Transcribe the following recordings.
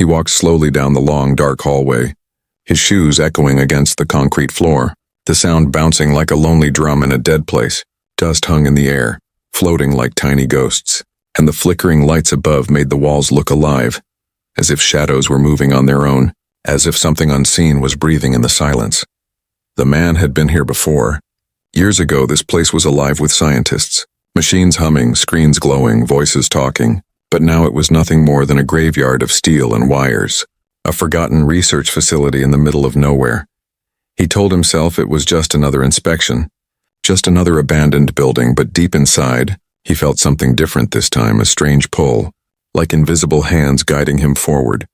He walked slowly down the long, dark hallway, his shoes echoing against the concrete floor, the sound bouncing like a lonely drum in a dead place. Dust hung in the air, floating like tiny ghosts, and the flickering lights above made the walls look alive, as if shadows were moving on their own, as if something unseen was breathing in the silence. The man had been here before. Years ago, this place was alive with scientists, machines humming, screens glowing, voices talking, but now it was nothing more than a graveyard of steel and wires, a forgotten research facility in the middle of nowhere. He told himself it was just another inspection, just another abandoned building, but deep inside, he felt something different this time, a strange pull, like invisible hands guiding him forward.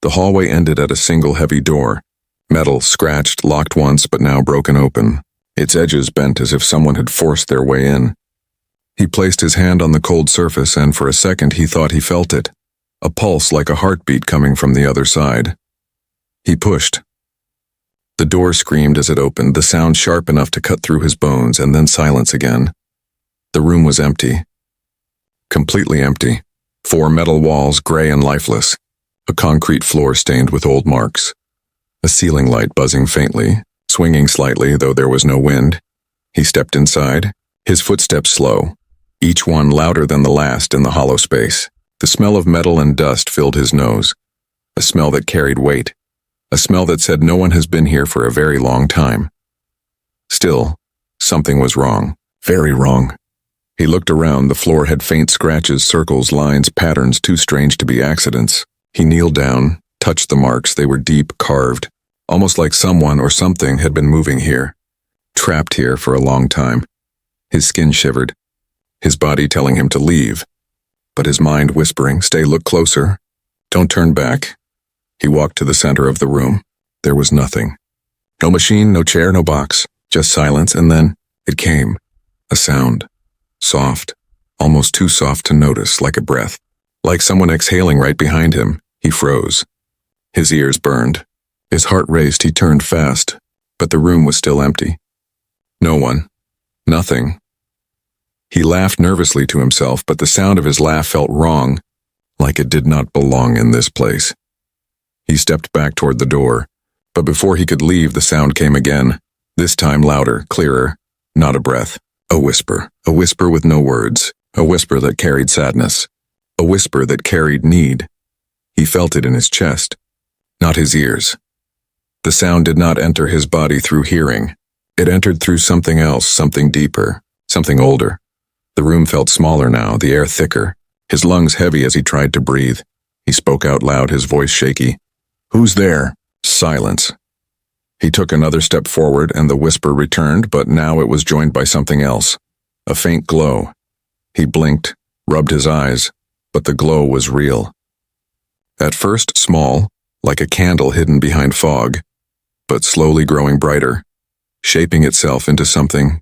The hallway ended at a single heavy door, metal, scratched, locked once but now broken open, its edges bent as if someone had forced their way in. He placed his hand on the cold surface and for a second he thought he felt it, a pulse like a heartbeat coming from the other side. He pushed. The door screamed as it opened, the sound sharp enough to cut through his bones, and then silence again. The room was empty. Completely empty. 4 metal walls, gray and lifeless. A concrete floor stained with old marks. A ceiling light buzzing faintly, swinging slightly though there was no wind. He stepped inside, his footsteps slow, each one louder than the last in the hollow space. The smell of metal and dust filled his nose, a smell that carried weight, a smell that said no one has been here for a very long time. Still, something was wrong, very wrong. He looked around, the floor had faint scratches, circles, lines, patterns too strange to be accidents. He kneeled down, touched the marks, they were deep, carved, almost like someone or something had been moving here, trapped here for a long time. His skin shivered, his body telling him to leave, but his mind whispering, "Stay, look closer, don't turn back." He walked to the center of the room. There was nothing. No machine, no chair, no box, just silence, and then it came. A sound. Soft, almost too soft to notice, like a breath. Like someone exhaling right behind him. He froze. His ears burned. His heart raced, he turned fast, but the room was still empty. No one. Nothing. He laughed nervously to himself, but the sound of his laugh felt wrong, like it did not belong in this place. He stepped back toward the door, but before he could leave, the sound came again, this time louder, clearer, not a breath. A whisper with no words, a whisper that carried sadness, a whisper that carried need. He felt it in his chest, not his ears. The sound did not enter his body through hearing. It entered through something else, something deeper, something older. The room felt smaller now, the air thicker, his lungs heavy as he tried to breathe. He spoke out loud, his voice shaky. "Who's there?" Silence. He took another step forward and the whisper returned, but now it was joined by something else, a faint glow. He blinked, rubbed his eyes, but the glow was real. At first small, like a candle hidden behind fog, but slowly growing brighter, shaping itself into something.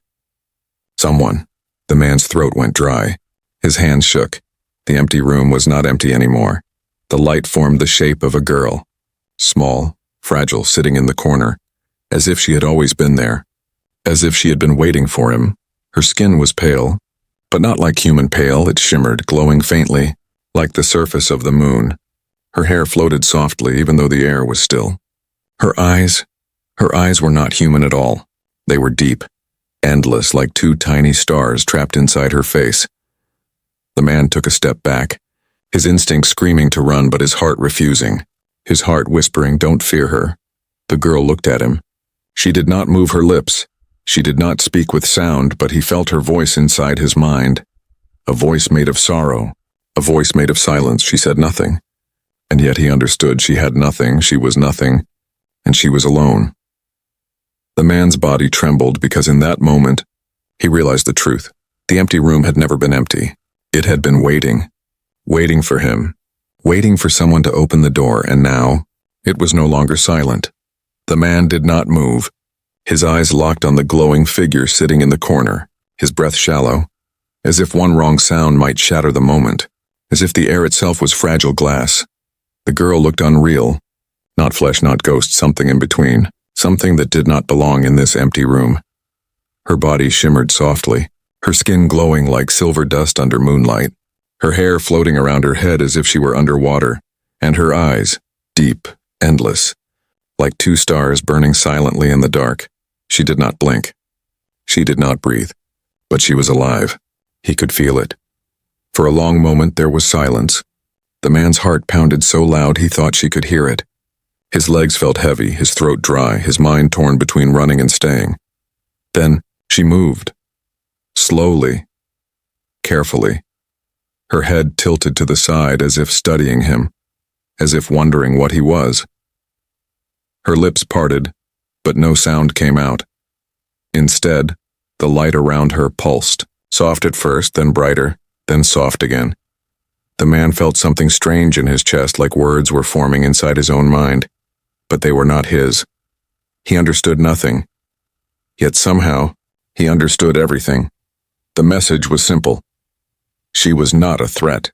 Someone. The man's throat went dry. His hands shook. The empty room was not empty anymore. The light formed the shape of a girl. Small, fragile, sitting in the corner, as if she had always been there, as if she had been waiting for him. Her skin was pale, but not like human pale. It shimmered, glowing faintly, like the surface of the moon. Her hair floated softly, even though the air was still. Her eyes were not human at all. They were deep, endless, like 2 tiny stars trapped inside her face. The man took a step back, his instinct screaming to run, but his heart refusing, his heart whispering, "Don't fear her." The girl looked at him. She did not move her lips. She did not speak with sound, but he felt her voice inside his mind. A voice made of sorrow, a voice made of silence. She said nothing. And yet he understood she had nothing, she was nothing, and she was alone. The man's body trembled because in that moment, he realized the truth. The empty room had never been empty. It had been waiting, waiting for him, waiting for someone to open the door, and now, it was no longer silent. The man did not move, his eyes locked on the glowing figure sitting in the corner, his breath shallow, as if one wrong sound might shatter the moment, as if the air itself was fragile glass. The girl looked unreal, not flesh, not ghost, something in between, something that did not belong in this empty room. Her body shimmered softly, her skin glowing like silver dust under moonlight, her hair floating around her head as if she were underwater, and her eyes, deep, endless, like two stars burning silently in the dark. She did not blink. She did not breathe. But she was alive. He could feel it. For a long moment there was silence. The man's heart pounded so loud he thought she could hear it. His legs felt heavy, his throat dry, his mind torn between running and staying. Then she moved. Slowly. Carefully. Her head tilted to the side as if studying him, as if wondering what he was. Her lips parted, but no sound came out. Instead, the light around her pulsed, soft at first, then brighter, then soft again. The man felt something strange in his chest, like words were forming inside his own mind, but they were not his. He understood nothing. Yet somehow, he understood everything. The message was simple. She was not a threat.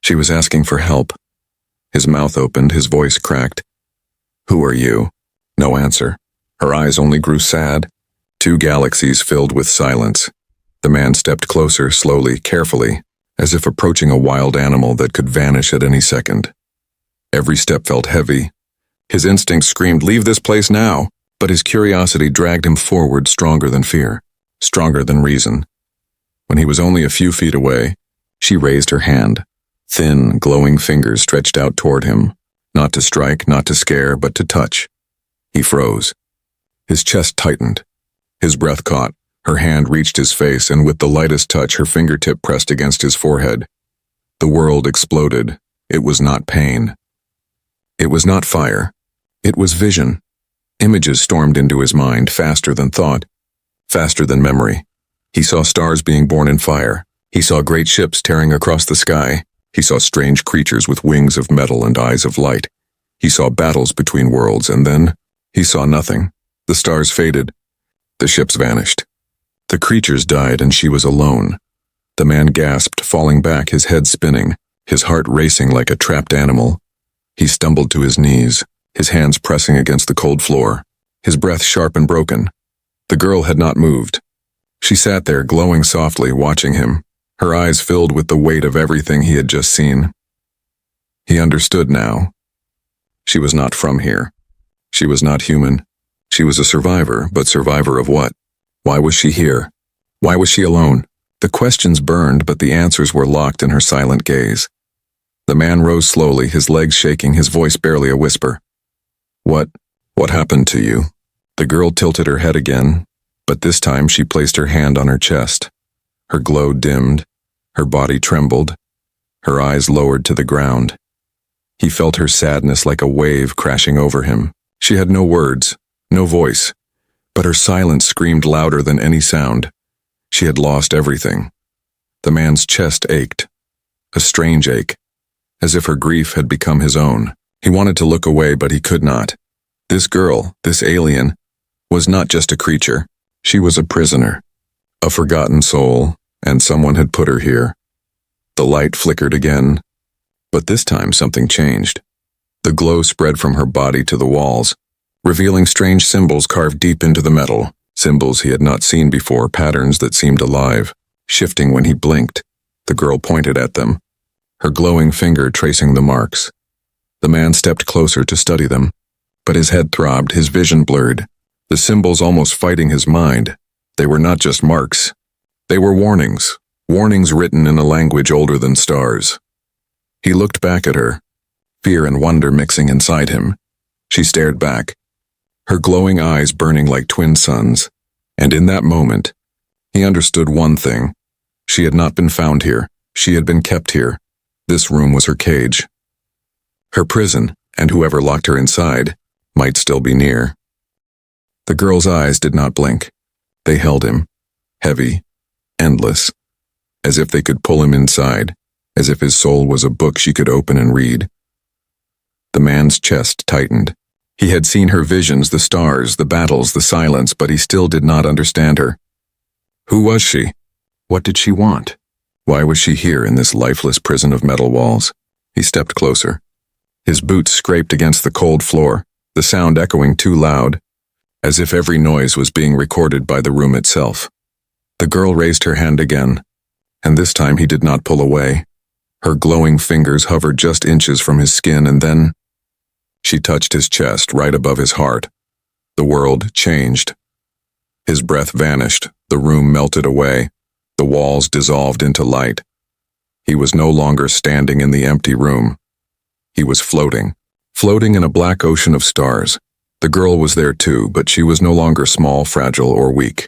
She was asking for help. His mouth opened, his voice cracked. "Who are you?" No answer. Her eyes only grew sad. Two galaxies filled with silence. The man stepped closer, slowly, carefully, as if approaching a wild animal that could vanish at any second. Every step felt heavy. His instinct screamed, "Leave this place now!" But his curiosity dragged him forward, stronger than fear, stronger than reason. When he was only a few feet away, she raised her hand. Thin, glowing fingers stretched out toward him, not to strike, not to scare, but to touch. He froze. His chest tightened. His breath caught. Her hand reached his face, and with the lightest touch, her fingertip pressed against his forehead. The world exploded. It was not pain. It was not fire. It was vision. Images stormed into his mind, faster than thought, faster than memory. He saw stars being born in fire. He saw great ships tearing across the sky. He saw strange creatures with wings of metal and eyes of light. He saw battles between worlds, and then he saw nothing. The stars faded. The ships vanished. The creatures died, and she was alone. The man gasped, falling back, his head spinning, his heart racing like a trapped animal. He stumbled to his knees, his hands pressing against the cold floor, his breath sharp and broken. The girl had not moved. She sat there, glowing softly, watching him, her eyes filled with the weight of everything he had just seen. He understood now. She was not from here. She was not human. She was a survivor, but survivor of what? Why was she here? Why was she alone? The questions burned, but the answers were locked in her silent gaze. The man rose slowly, his legs shaking, his voice barely a whisper. What happened to you?" The girl tilted her head again, but this time she placed her hand on her chest. Her glow dimmed, her body trembled, her eyes lowered to the ground. He felt her sadness like a wave crashing over him. She had no words, no voice, but her silence screamed louder than any sound. She had lost everything. The man's chest ached, a strange ache, as if her grief had become his own. He wanted to look away, but he could not. This girl, this alien, was not just a creature. She was a prisoner, a forgotten soul, and someone had put her here. The light flickered again, but this time something changed. The glow spread from her body to the walls, revealing strange symbols carved deep into the metal, symbols he had not seen before, patterns that seemed alive, shifting when he blinked. The girl pointed at them, her glowing finger tracing the marks. The man stepped closer to study them, but his head throbbed, his vision blurred, the symbols almost fighting his mind. They were not just marks. They were warnings, warnings written in a language older than stars. He looked back at her, fear and wonder mixing inside him. She stared back, her glowing eyes burning like twin suns, and in that moment, he understood one thing. She had not been found here. She had been kept here. This room was her cage, her prison, and whoever locked her inside might still be near. The girl's eyes did not blink. They held him, heavy, endless, as if they could pull him inside, as if his soul was a book she could open and read. The man's chest tightened. He had seen her visions, the stars, the battles, the silence, but he still did not understand her. Who was she? What did she want? Why was she here in this lifeless prison of metal walls? He stepped closer. His boots scraped against the cold floor, the sound echoing too loud, as if every noise was being recorded by the room itself. The girl raised her hand again, and this time he did not pull away. Her glowing fingers hovered just inches from his skin, and then She touched his chest, right above his heart. The world changed. His breath vanished, the room melted away, the walls dissolved into light. He was no longer standing in the empty room. He was floating in a black ocean of stars. The girl was there too, but she was no longer small, fragile, or weak.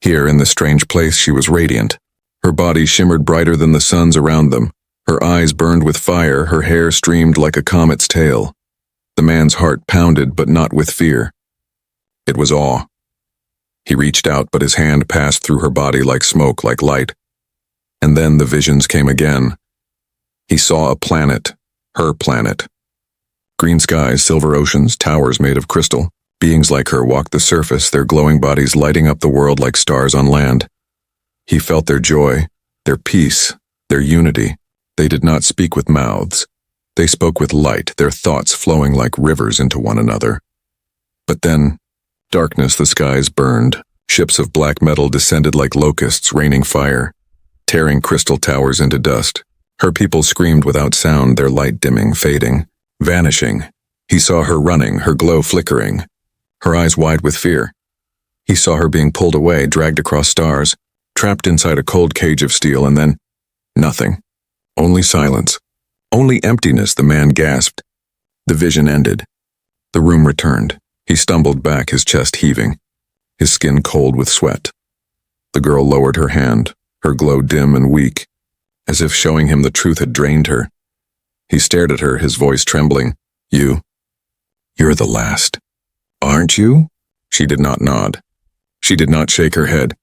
Here, in this strange place, she was radiant. Her body shimmered brighter than the suns around them. Her eyes burned with fire, her hair streamed like a comet's tail. The man's heart pounded, but not with fear. It was awe. He reached out, but his hand passed through her body like smoke, like light. And then the visions came again. He saw a planet, her planet. Green skies, silver oceans, towers made of crystal. Beings like her walked the surface, their glowing bodies lighting up the world like stars on land. He felt their joy, their peace, their unity. They did not speak with mouths. They spoke with light, their thoughts flowing like rivers into one another. But then, darkness, the skies burned. Ships of black metal descended like locusts, raining fire, tearing crystal towers into dust. Her people screamed without sound, their light dimming, fading, vanishing. He saw her running, her glow flickering, her eyes wide with fear. He saw her being pulled away, dragged across stars, trapped inside a cold cage of steel, and then nothing. Only silence. Only emptiness, the man gasped. The vision ended. The room returned. He stumbled back, his chest heaving, his skin cold with sweat. The girl lowered her hand, her glow dim and weak, as if showing him the truth had drained her. He stared at her, his voice trembling. You're the last. Aren't you? She did not nod. She did not shake her head.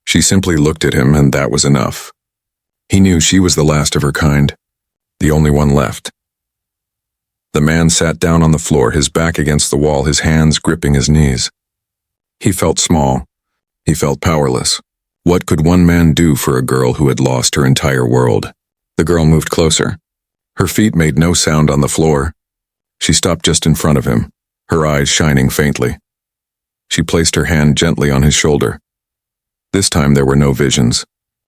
She simply looked at him, and that was enough. He knew she was the last of her kind, the only one left. The man sat down on the floor, his back against the wall, his hands gripping his knees. He felt small. He felt powerless. What could one man do for a girl who had lost her entire world? The girl moved closer. Her feet made no sound on the floor. She stopped just in front of him, her eyes shining faintly. She placed her hand gently on his shoulder. This time there were no visions,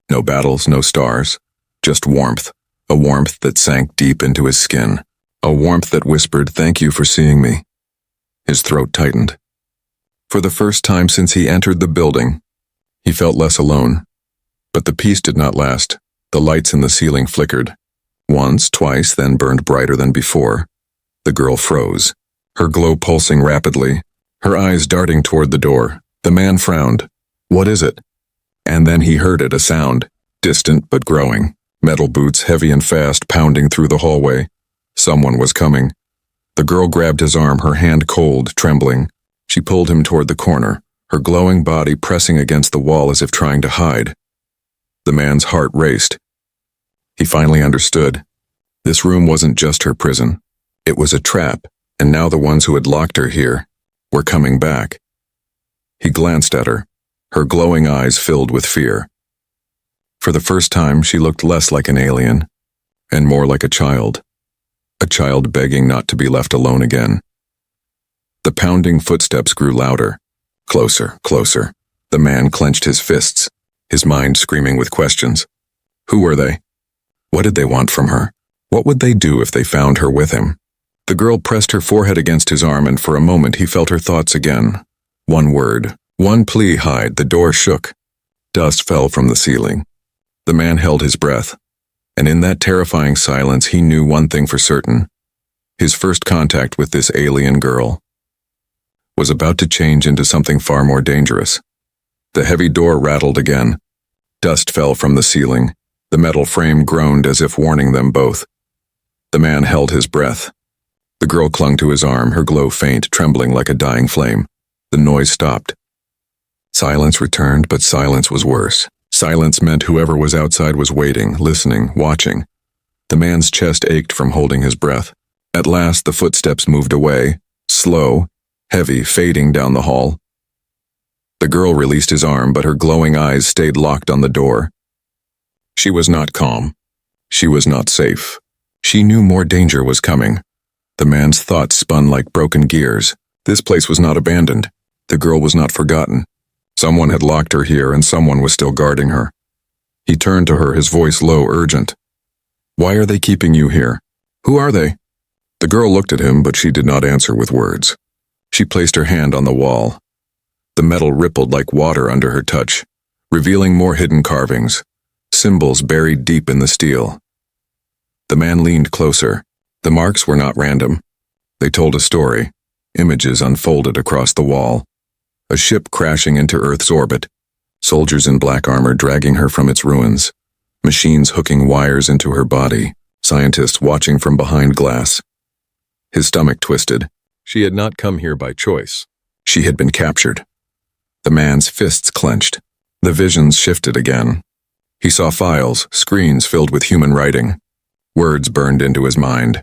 no battles, no stars, just warmth, a warmth that sank deep into his skin, a warmth that whispered, "Thank you for seeing me." His throat tightened. For the first time since he entered the building, he felt less alone. But the peace did not last. The lights in the ceiling flickered. Once, twice, then burned brighter than before. The girl froze, her glow pulsing rapidly, her eyes darting toward the door. The man frowned. "What is it?" And then he heard it, a sound, distant but growing. Metal boots, heavy and fast, pounding through the hallway. Someone was coming. The girl grabbed his arm, her hand cold, trembling. She pulled him toward the corner, her glowing body pressing against the wall as if trying to hide. The man's heart raced. He finally understood. This room wasn't just her prison. It was a trap, and now the ones who had locked her here were coming back. He glanced at her, her glowing eyes filled with fear. For the first time, she looked less like an alien, and more like a child begging not to be left alone again. The pounding footsteps grew louder, closer, closer. The man clenched his fists, his mind screaming with questions. Who were they? What did they want from her? What would they do if they found her with him? The girl pressed her forehead against his arm, and for a moment he felt her thoughts again. One word, one plea, hide. The door shook. Dust fell from the ceiling. The man held his breath, and in that terrifying silence he knew one thing for certain. His first contact with this alien girl was about to change into something far more dangerous. The heavy door rattled again. Dust fell from the ceiling. The metal frame groaned as if warning them both. The man held his breath. The girl clung to his arm, her glow faint, trembling like a dying flame. The noise stopped. Silence returned, but silence was worse. Silence meant whoever was outside was waiting, listening, watching. The man's chest ached from holding his breath. At last, the footsteps moved away, slow, heavy, fading down the hall. The girl released his arm, but her glowing eyes stayed locked on the door. She was not calm. She was not safe. She knew more danger was coming. The man's thoughts spun like broken gears. This place was not abandoned. The girl was not forgotten. Someone had locked her here, and someone was still guarding her. He turned to her, his voice low, urgent. "Why are they keeping you here? Who are they?" The girl looked at him, but she did not answer with words. She placed her hand on the wall. The metal rippled like water under her touch, revealing more hidden carvings, symbols buried deep in the steel. The man leaned closer. The marks were not random. They told a story. Images unfolded across the wall. A ship crashing into Earth's orbit, soldiers in black armor dragging her from its ruins, machines hooking wires into her body, scientists watching from behind glass. His stomach twisted. She had not come here by choice. She had been captured. The man's fists clenched. The visions shifted again. He saw files, screens filled with human writing. Words burned into his mind.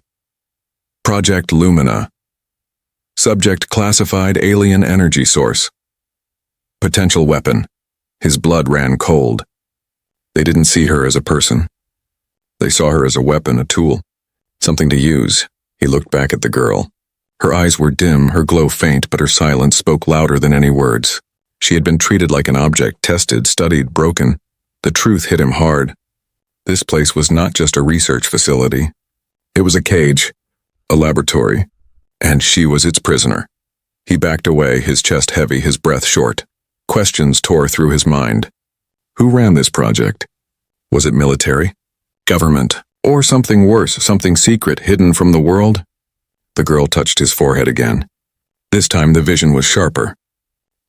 Project Lumina. Subject classified alien energy source. Potential weapon. His blood ran cold. They didn't see her as a person. They saw her as a weapon, a tool, something to use. He looked back at the girl. Her eyes were dim, her glow faint, but her silence spoke louder than any words. She had been treated like an object, tested, studied, broken. The truth hit him hard. This place was not just a research facility. It was a cage, a laboratory, and she was its prisoner. He backed away, his chest heavy, his breath short. Questions tore through his mind. Who ran this project? Was it military? Government? Or something worse, something secret, hidden from the world? The girl touched his forehead again. This time the vision was sharper.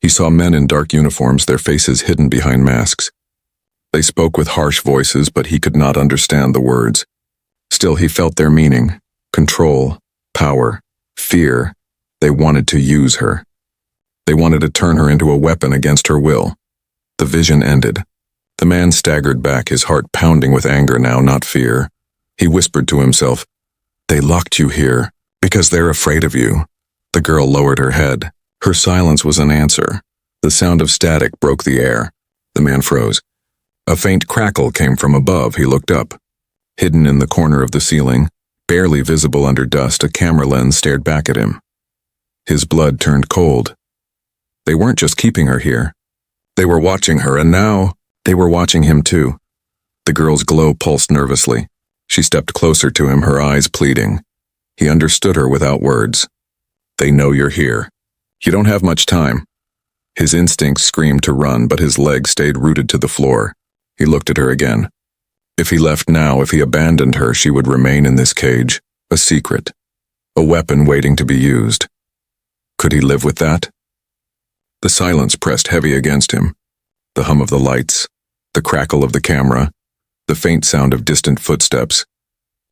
He saw men in dark uniforms, their faces hidden behind masks. They spoke with harsh voices, but he could not understand the words. Still, he felt their meaning. Control, power, fear. They wanted to use her. They wanted to turn her into a weapon against her will. The vision ended. The man staggered back, his heart pounding with anger now, not fear. He whispered to himself, "They locked you here because they're afraid of you." The girl lowered her head. Her silence was an answer. The sound of static broke the air. The man froze. A faint crackle came from above. He looked up. Hidden in the corner of the ceiling, barely visible under dust, a camera lens stared back at him. His blood turned cold. They weren't just keeping her here. They were watching her, and now they were watching him too. The girl's glow pulsed nervously. She stepped closer to him, her eyes pleading. He understood her without words. "They know you're here. You don't have much time." His instincts screamed to run, but his legs stayed rooted to the floor. He looked at her again. If he left now, if he abandoned her, she would remain in this cage, a secret, a weapon waiting to be used. Could he live with that? The silence pressed heavy against him. The hum of the lights, the crackle of the camera, the faint sound of distant footsteps.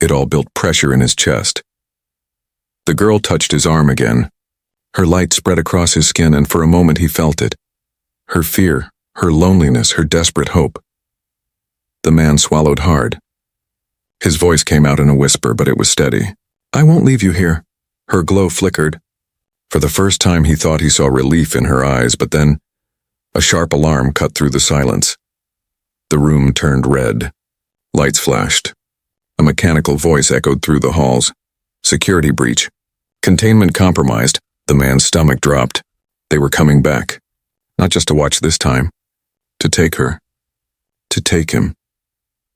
It all built pressure in his chest. The girl touched his arm again. Her light spread across his skin, and for a moment he felt it. Her fear, her loneliness, her desperate hope. The man swallowed hard. His voice came out in a whisper, but it was steady. "I won't leave you here." Her glow flickered. For the first time he thought he saw relief in her eyes, but then a sharp alarm cut through the silence. The room turned red. Lights flashed. A mechanical voice echoed through the halls. Security breach. Containment compromised. The man's stomach dropped. They were coming back. Not just to watch this time. To take her. To take him.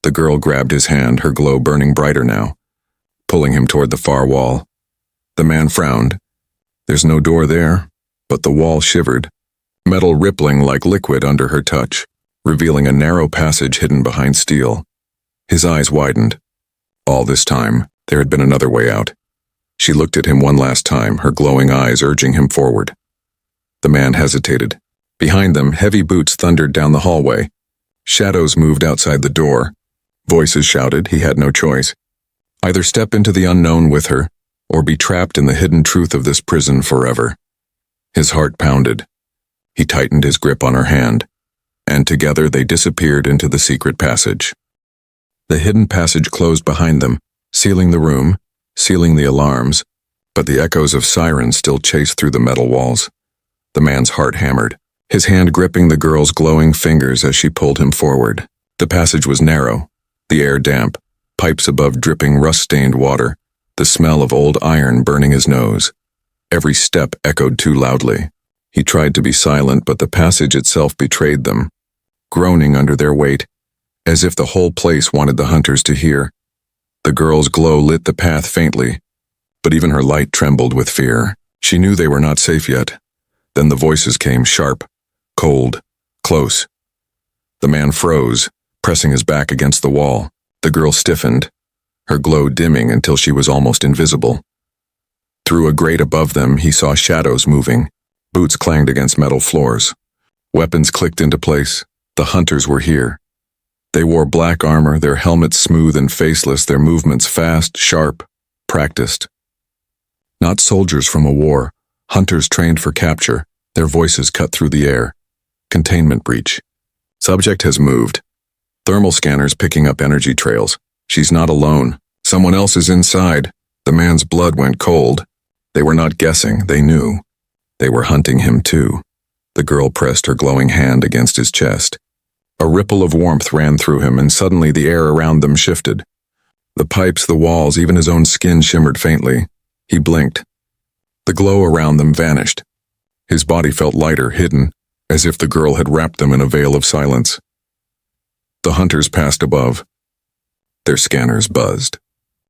The girl grabbed his hand, her glow burning brighter now, pulling him toward the far wall. The man frowned. There's no door there, but the wall shivered, metal rippling like liquid under her touch, revealing a narrow passage hidden behind steel. His eyes widened. All this time, there had been another way out. She looked at him one last time, her glowing eyes urging him forward. The man hesitated. Behind them, heavy boots thundered down the hallway. Shadows moved outside the door. Voices shouted he had no choice. Either step into the unknown with her, or be trapped in the hidden truth of this prison forever. His heart pounded. He tightened his grip on her hand, and together they disappeared into the secret passage. The hidden passage closed behind them, sealing the room, sealing the alarms, but the echoes of sirens still chased through the metal walls. The man's heart hammered, his hand gripping the girl's glowing fingers as she pulled him forward. The passage was narrow, the air damp, pipes above dripping rust-stained water, the smell of old iron burning his nose. Every step echoed too loudly. He tried to be silent, but the passage itself betrayed them, groaning under their weight, as if the whole place wanted the hunters to hear. The girl's glow lit the path faintly. but even her light trembled with fear. She knew they were not safe yet. Then the voices came, sharp, cold, close. The man froze, pressing his back against the wall. The girl stiffened, her glow dimming until she was almost invisible. Through a grate above them, he saw shadows moving. Boots clanged against metal floors. Weapons clicked into place. The hunters were here. They wore black armor, their helmets smooth and faceless, their movements fast, sharp, practiced. Not soldiers from a war, hunters trained for capture, their voices cut through the air. Containment breach. Subject has moved. Thermal scanners picking up energy trails. She's not alone. Someone else is inside. The man's blood went cold. They were not guessing, they knew. They were hunting him too. The girl pressed her glowing hand against his chest. A ripple of warmth ran through him, and suddenly the air around them shifted. The pipes, the walls, even his own skin shimmered faintly. He blinked. The glow around them vanished. His body felt lighter, hidden, as if the girl had wrapped them in a veil of silence. The hunters passed above. Their scanners buzzed.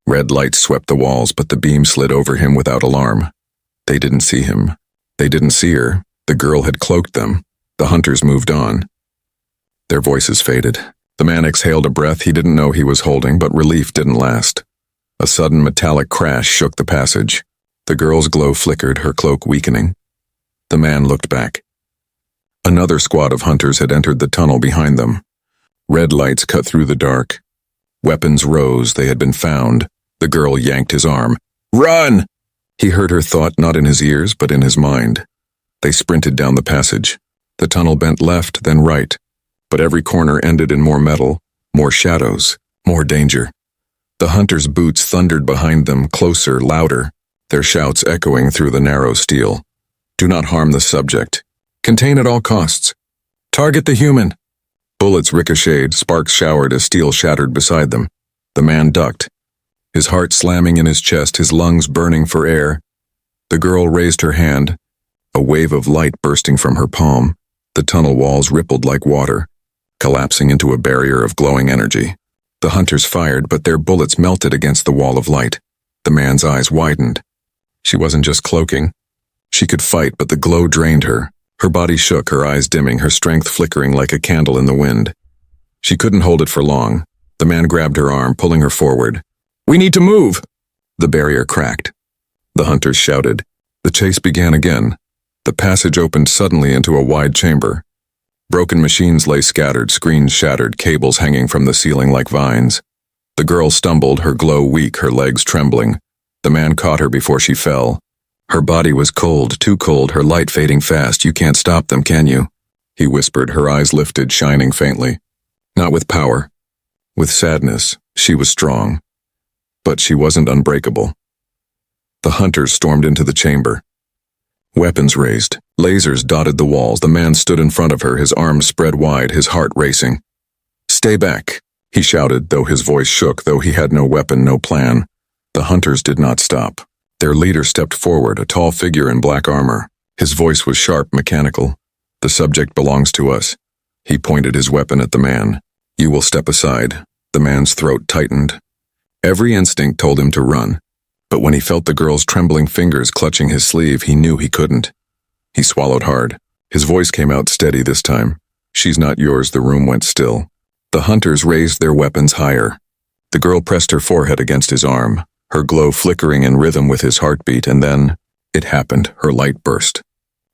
Red lights swept the walls, but the beam slid over him without alarm. They didn't see him. They didn't see her. The girl had cloaked them. The hunters moved on. Their voices faded. The man exhaled a breath he didn't know he was holding, but relief didn't last. A sudden metallic crash shook the passage. The girl's glow flickered, her cloak weakening. The man looked back. Another squad of hunters had entered the tunnel behind them. Red lights cut through the dark. Weapons rose, they had been found. The girl yanked his arm. "Run!" He heard her thought not in his ears, but in his mind. They sprinted down the passage. The tunnel bent left, then right. But every corner ended in more metal, more shadows, more danger. The hunters' boots thundered behind them, closer, louder, their shouts echoing through the narrow steel. "Do not harm the subject. Contain at all costs. Target the human." Bullets ricocheted, sparks showered as steel shattered beside them. The man ducked, his heart slamming in his chest, his lungs burning for air. The girl raised her hand, a wave of light bursting from her palm. The tunnel walls rippled like water, collapsing into a barrier of glowing energy. The hunters fired, but their bullets melted against the wall of light. The man's eyes widened. She wasn't just cloaking. She could fight, but the glow drained her. Her body shook, her eyes dimming, her strength flickering like a candle in the wind. She couldn't hold it for long. The man grabbed her arm, pulling her forward. "We need to move!" The barrier cracked. The hunters shouted. The chase began again. The passage opened suddenly into a wide chamber. Broken machines lay scattered, screens shattered, cables hanging from the ceiling like vines. The girl stumbled, her glow weak, her legs trembling. The man caught her before she fell. Her body was cold, too cold, her light fading fast. "You can't stop them, can you?" He whispered, her eyes lifted, shining faintly. Not with power. With sadness. She was strong. But she wasn't unbreakable. The hunters stormed into the chamber. Weapons raised. Lasers dotted the walls. The man stood in front of her, his arms spread wide, his heart racing. "Stay back," he shouted, though his voice shook, though he had no weapon, no plan. The hunters did not stop. Their leader stepped forward, a tall figure in black armor. His voice was sharp, mechanical. "The subject belongs to us." He pointed his weapon at the man. "You will step aside." The man's throat tightened. Every instinct told him to run. But when he felt the girl's trembling fingers clutching his sleeve, he knew he couldn't. He swallowed hard. His voice came out steady this time. "She's not yours." The room went still. The hunters raised their weapons higher. The girl pressed her forehead against his arm, her glow flickering in rhythm with his heartbeat, and then, it happened, her light burst.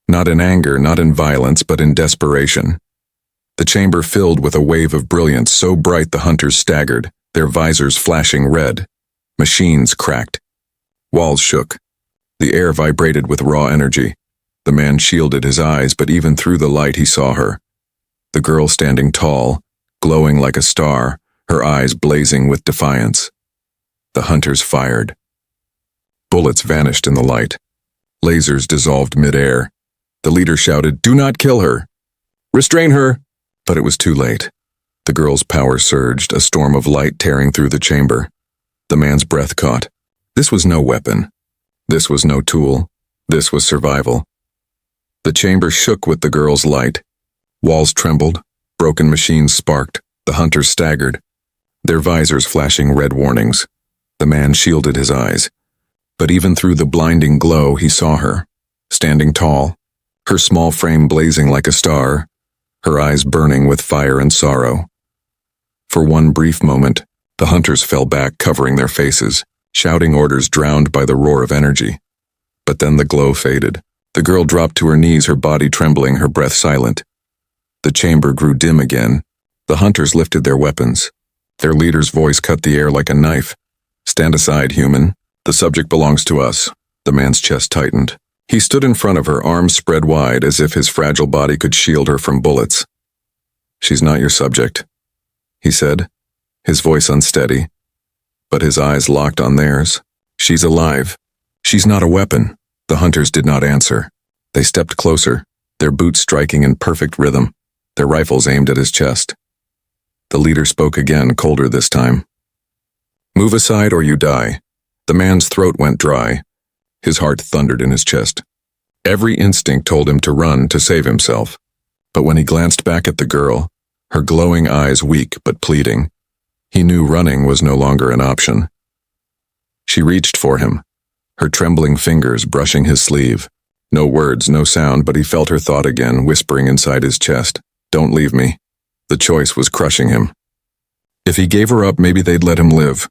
Not in anger, not in violence, but in desperation. The chamber filled with a wave of brilliance so bright the hunters staggered, their visors flashing red. Machines cracked. Walls shook. The air vibrated with raw energy. The man shielded his eyes, but even through the light he saw her. The girl standing tall, glowing like a star, her eyes blazing with defiance. The hunters fired. Bullets vanished in the light. Lasers dissolved mid-air. The leader shouted, "Do not kill her! Restrain her!" But it was too late. The girl's power surged, a storm of light tearing through the chamber. The man's breath caught. This was no weapon. This was no tool. This was survival. The chamber shook with the girl's light. Walls trembled. Broken machines sparked. The hunters staggered, their visors flashing red warnings. The man shielded his eyes. But even through the blinding glow, he saw her, standing tall, her small frame blazing like a star, her eyes burning with fire and sorrow. For one brief moment, the hunters fell back, covering their faces, shouting orders drowned by the roar of energy. But then the glow faded. The girl dropped to her knees, her body trembling, her breath silent. The chamber grew dim again. The hunters lifted their weapons. Their leader's voice cut the air like a knife. "Stand aside, human. The subject belongs to us." The man's chest tightened. He stood in front of her, arms spread wide as if his fragile body could shield her from bullets. "She's not your subject," he said, his voice unsteady, but his eyes locked on theirs. "She's alive. She's not a weapon." The hunters did not answer. They stepped closer, their boots striking in perfect rhythm, their rifles aimed at his chest. The leader spoke again, colder this time. "Move aside or you die." The man's throat went dry. His heart thundered in his chest. Every instinct told him to run, to save himself. But when he glanced back at the girl, her glowing eyes weak but pleading, he knew running was no longer an option. She reached for him, her trembling fingers brushing his sleeve. No words, no sound, but he felt her thought again, whispering inside his chest, "Don't leave me." The choice was crushing him. If he gave her up, maybe they'd let him live.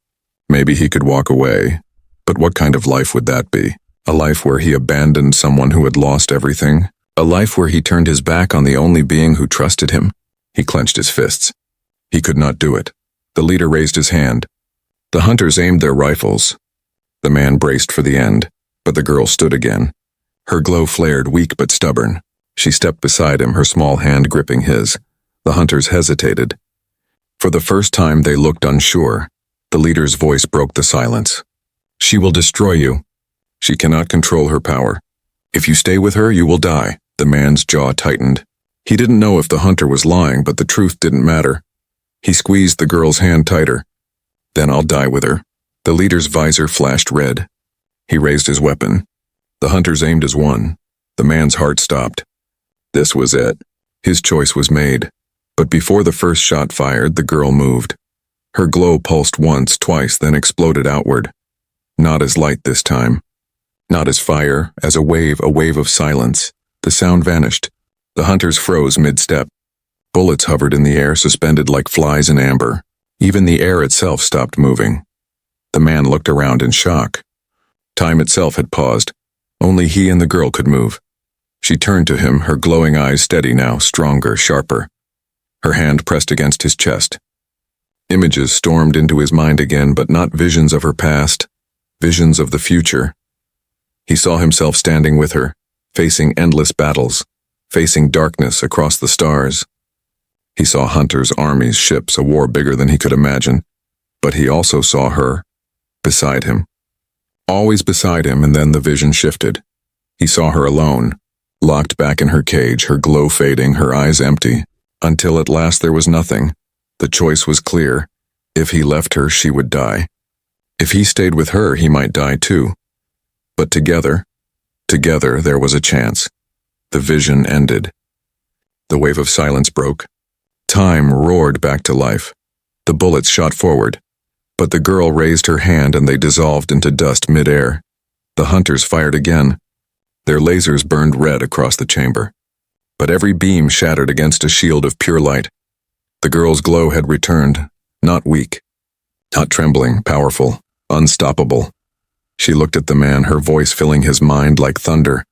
Maybe he could walk away. But what kind of life would that be? A life where he abandoned someone who had lost everything? A life where he turned his back on the only being who trusted him? He clenched his fists. He could not do it. The leader raised his hand. The hunters aimed their rifles. The man braced for the end, but the girl stood again. Her glow flared, weak but stubborn. She stepped beside him, her small hand gripping his. The hunters hesitated. For the first time they looked unsure. The leader's voice broke the silence. "She will destroy you. She cannot control her power. If you stay with her, you will die." The man's jaw tightened. He didn't know if the hunter was lying, but the truth didn't matter. He squeezed the girl's hand tighter. "Then I'll die with her." The leader's visor flashed red. He raised his weapon. The hunters aimed as one. The man's heart stopped. This was it. His choice was made. But before the first shot fired, the girl moved. Her glow pulsed once, twice, then exploded outward. Not as light this time. Not as fire, as a wave of silence. The sound vanished. The hunters froze mid-step. Bullets hovered in the air, suspended like flies in amber. Even the air itself stopped moving. The man looked around in shock. Time itself had paused. Only he and the girl could move. She turned to him, her glowing eyes steady now, stronger, sharper. Her hand pressed against his chest. Images stormed into his mind again, but not visions of her past, visions of the future. He saw himself standing with her, facing endless battles, facing darkness across the stars. He saw hunters, armies, ships, a war bigger than he could imagine. But he also saw her, beside him. Always beside him, and then the vision shifted. He saw her alone, locked back in her cage, her glow fading, her eyes empty, until at last there was nothing. The choice was clear. If he left her, she would die. If he stayed with her, he might die too. But together there was a chance. The vision ended. The wave of silence broke. Time roared back to life. The bullets shot forward. But the girl raised her hand and they dissolved into dust mid-air. The hunters fired again. Their lasers burned red across the chamber. But every beam shattered against a shield of pure light. The girl's glow had returned, not weak, not trembling, powerful, unstoppable. She looked at the man, her voice filling his mind like thunder.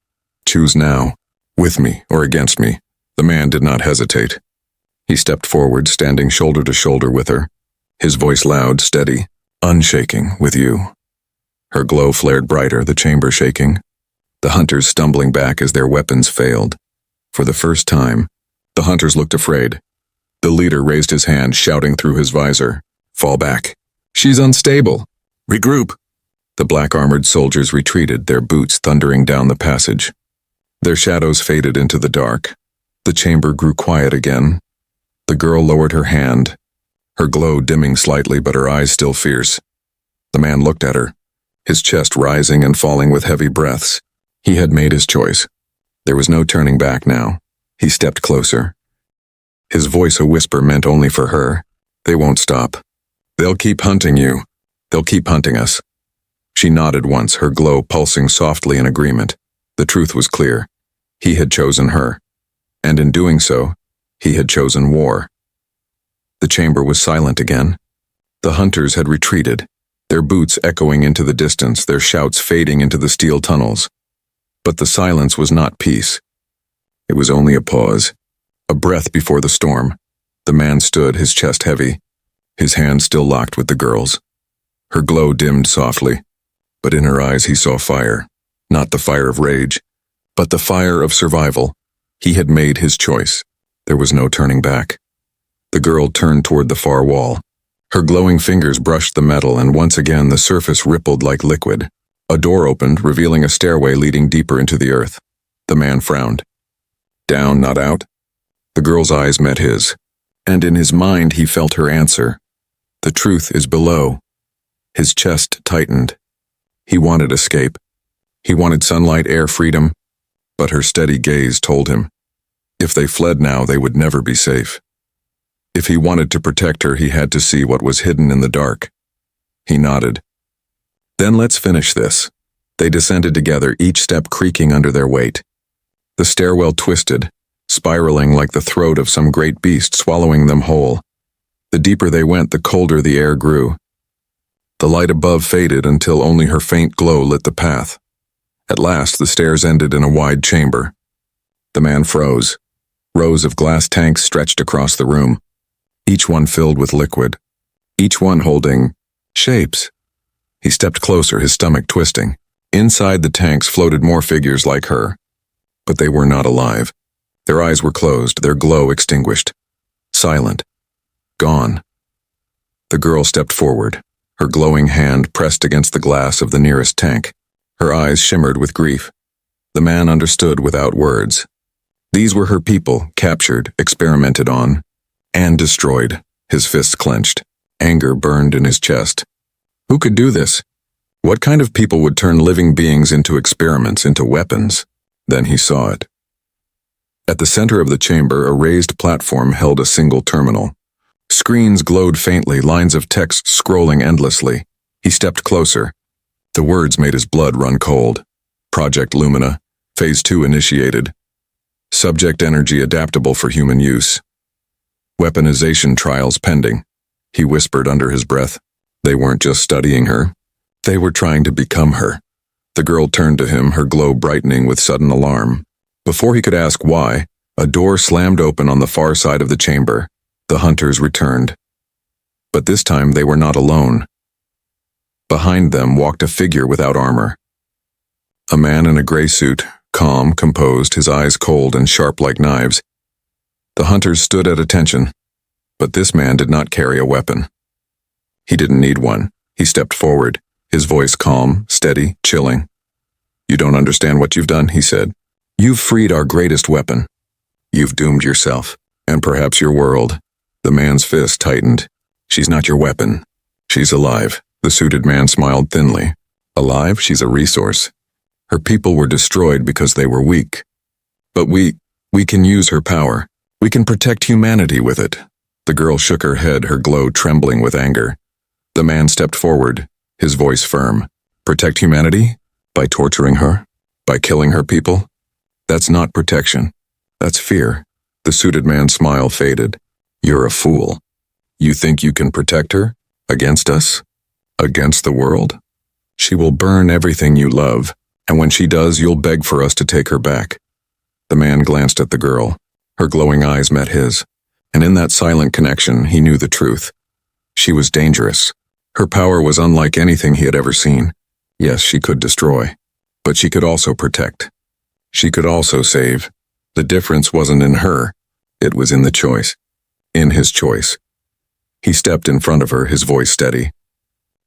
"Choose now, with me or against me." The man did not hesitate. He stepped forward, standing shoulder to shoulder with her, his voice loud, steady, unshaking, "With you." Her glow flared brighter, the chamber shaking. The hunters stumbling back as their weapons failed. For the first time, the hunters looked afraid. The leader raised his hand, shouting through his visor, "Fall back. She's unstable. Regroup." The black-armored soldiers retreated, their boots thundering down the passage. Their shadows faded into the dark. The chamber grew quiet again. The girl lowered her hand, her glow dimming slightly but her eyes still fierce. The man looked at her, his chest rising and falling with heavy breaths. He had made his choice. There was no turning back now. He stepped closer. His voice a whisper meant only for her. "They won't stop. They'll keep hunting you. They'll keep hunting us." She nodded once, her glow pulsing softly in agreement. The truth was clear. He had chosen her. And in doing so, he had chosen war. The chamber was silent again. The hunters had retreated, their boots echoing into the distance, their shouts fading into the steel tunnels. But the silence was not peace. It was only a pause, a breath before the storm. The man stood, his chest heavy, his hand still locked with the girl's. Her glow dimmed softly, but in her eyes he saw fire, not the fire of rage, but the fire of survival. He had made his choice. There was no turning back. The girl turned toward the far wall. Her glowing fingers brushed the metal, and once again the surface rippled like liquid. A door opened, revealing a stairway leading deeper into the earth. The man frowned. Down, not out? The girl's eyes met his, and in his mind he felt her answer. The truth is below. His chest tightened. He wanted escape. He wanted sunlight, air, freedom, but her steady gaze told him, if they fled now, they would never be safe. If he wanted to protect her, he had to see what was hidden in the dark. He nodded. Then let's finish this. They descended together, each step creaking under their weight. The stairwell twisted, spiraling like the throat of some great beast swallowing them whole. The deeper they went, the colder the air grew. The light above faded until only her faint glow lit the path. At last, the stairs ended in a wide chamber. The man froze. Rows of glass tanks stretched across the room, each one filled with liquid, each one holding shapes. He stepped closer, his stomach twisting. Inside the tanks floated more figures like her, but they were not alive. Their eyes were closed, their glow extinguished. Silent. Gone. The girl stepped forward, her glowing hand pressed against the glass of the nearest tank. Her eyes shimmered with grief. The man understood without words. These were her people, captured, experimented on, and destroyed. His fists clenched. Anger burned in his chest. Who could do this? What kind of people would turn living beings into experiments, into weapons? Then he saw it. At the center of the chamber, a raised platform held a single terminal. Screens glowed faintly, lines of text scrolling endlessly. He stepped closer. The words made his blood run cold. Project Lumina, Phase 2 initiated. Subject energy adaptable for human use. Weaponization trials pending. He whispered under his breath. They weren't just studying her. They were trying to become her. The girl turned to him, her glow brightening with sudden alarm. Before he could ask why, a door slammed open on the far side of the chamber. The hunters returned. But this time they were not alone. Behind them walked a figure without armor. A man in a gray suit, calm, composed, his eyes cold and sharp like knives. The hunters stood at attention, but this man did not carry a weapon. He didn't need one. He stepped forward, his voice calm, steady, chilling. You don't understand what you've done, he said. You've freed our greatest weapon. You've doomed yourself, and perhaps your world. The man's fist tightened. She's not your weapon. She's alive. The suited man smiled thinly. Alive, she's a resource. Her people were destroyed because they were weak. But we can use her power. We can protect humanity with it. The girl shook her head, her glow trembling with anger. The man stepped forward, his voice firm. Protect humanity? By torturing her? By killing her people? That's not protection. That's fear. The suited man's smile faded. You're a fool. You think you can protect her? Against us? Against the world? She will burn everything you love, and when she does, you'll beg for us to take her back. The man glanced at the girl. Her glowing eyes met his, and in that silent connection, he knew the truth. She was dangerous. Her power was unlike anything he had ever seen. Yes, she could destroy, but she could also protect. She could also save. The difference wasn't in her. It was in the choice. In his choice. He stepped in front of her, his voice steady.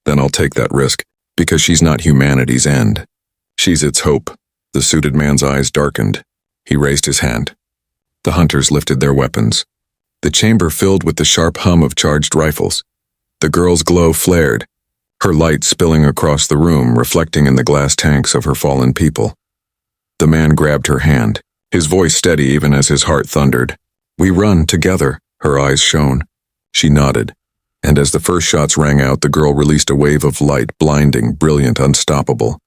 Then I'll take that risk, because she's not humanity's end. She's its hope. The suited man's eyes darkened. He raised his hand. The hunters lifted their weapons. The chamber filled with the sharp hum of charged rifles. The girl's glow flared, her light spilling across the room, reflecting in the glass tanks of her fallen people. The man grabbed her hand, his voice steady even as his heart thundered. We run together, her eyes shone. She nodded, And as the first shots rang out, the girl released a wave of light, blinding, brilliant, unstoppable.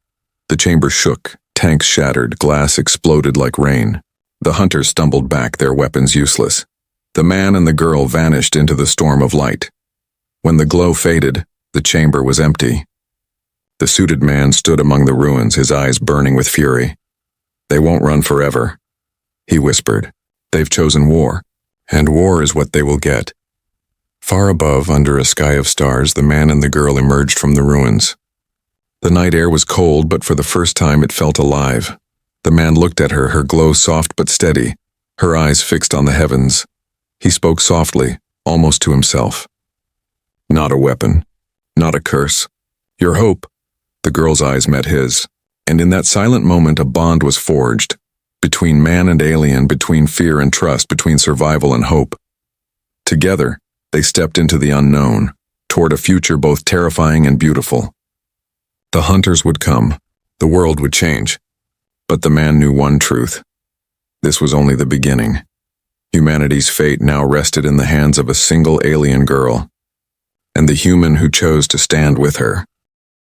The chamber shook, tanks shattered, glass exploded like rain. The hunters stumbled back, their weapons useless. The man and the girl vanished into the storm of light. When the glow faded, the chamber was empty. The suited man stood among the ruins, his eyes burning with fury. "They won't run forever," he whispered. "They've chosen war, and war is what they will get." Far above, under a sky of stars, the man and the girl emerged from the ruins. The night air was cold, but for the first time it felt alive. The man looked at her, her glow soft but steady, her eyes fixed on the heavens. He spoke softly, almost to himself. "Not a weapon, not a curse. Your hope." The girl's eyes met his, and in that silent moment a bond was forged, between man and alien, between fear and trust, between survival and hope. Together, they stepped into the unknown, toward a future both terrifying and beautiful. The hunters would come, the world would change, but the man knew one truth. This was only the beginning. Humanity's fate now rested in the hands of a single alien girl, and the human who chose to stand with her.